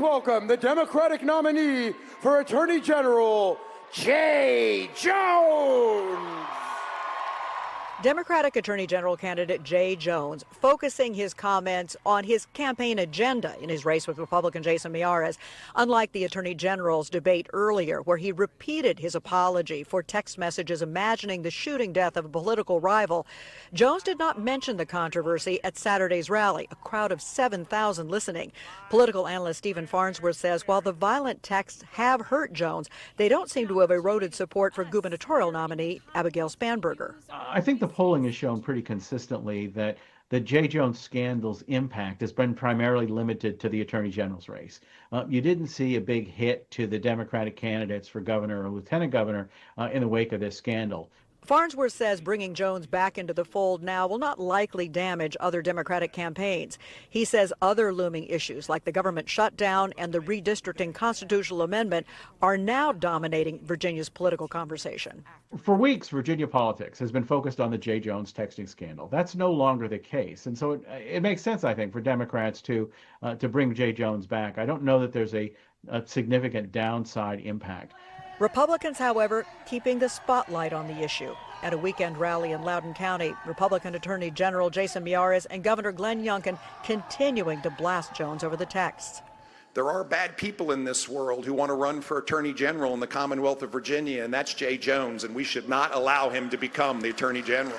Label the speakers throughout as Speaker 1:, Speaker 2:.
Speaker 1: welcome the Democratic nominee for Attorney General, Jay Jones.
Speaker 2: Democratic Attorney General candidate Jay Jones focusing his comments on his campaign agenda in his race with Republican Jason Miyares, unlike the Attorney General's debate earlier, where he repeated his apology for text messages imagining the shooting death of a political rival. Jones did not mention the controversy at Saturday's rally, a crowd of 7,000 listening. Political analyst Stephen Farnsworth says while the violent texts have hurt Jones, they don't seem to have eroded support for gubernatorial nominee Abigail Spanberger.
Speaker 3: I think the polling has shown pretty consistently that the Jay Jones scandal's impact has been primarily limited to the Attorney General's race. You didn't see a big hit to the Democratic candidates for governor or lieutenant governor in the wake of this scandal.
Speaker 2: Farnsworth says bringing Jones back into the fold now will not likely damage other Democratic campaigns. He says other looming issues like the government shutdown and the redistricting constitutional amendment are now dominating Virginia's political conversation.
Speaker 3: For weeks, Virginia politics has been focused on the Jay Jones texting scandal. That's no longer the case. And so it makes sense, I think, for Democrats to bring Jay Jones back. I don't know that there's a significant downside impact.
Speaker 2: Republicans, however, keeping the spotlight on the issue. At a weekend rally in Loudoun County, Republican Attorney General Jason Miyares and Governor Glenn Youngkin continuing to blast Jones over the texts.
Speaker 4: There are bad people in this world who want to run for Attorney General in the Commonwealth of Virginia, and that's Jay Jones, and we should not allow him to become the Attorney General.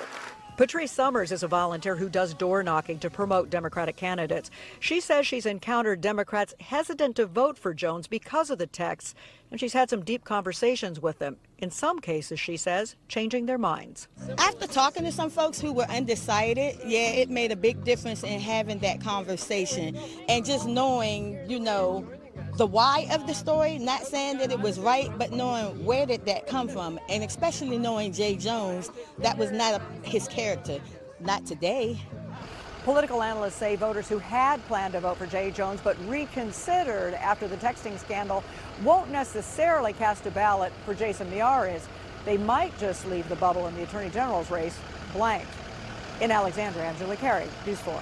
Speaker 2: Patrice Summers is a volunteer who does door knocking to promote Democratic candidates. She says she's encountered Democrats hesitant to vote for Jones because of the texts, and she's had some deep conversations with them. In some cases, she says, changing their minds.
Speaker 5: After talking to some folks who were undecided, yeah, it made a big difference in having that conversation and just knowing, the why of the story, not saying that it was right, but knowing where did that come from, and especially knowing Jay Jones, that was not his character, not today.
Speaker 2: Political analysts say voters who had planned to vote for Jay Jones but reconsidered after the texting scandal won't necessarily cast a ballot for Jason Miyares. They might just leave the bubble in the Attorney General's race blank. In Alexandria, Angela Carey, News 4.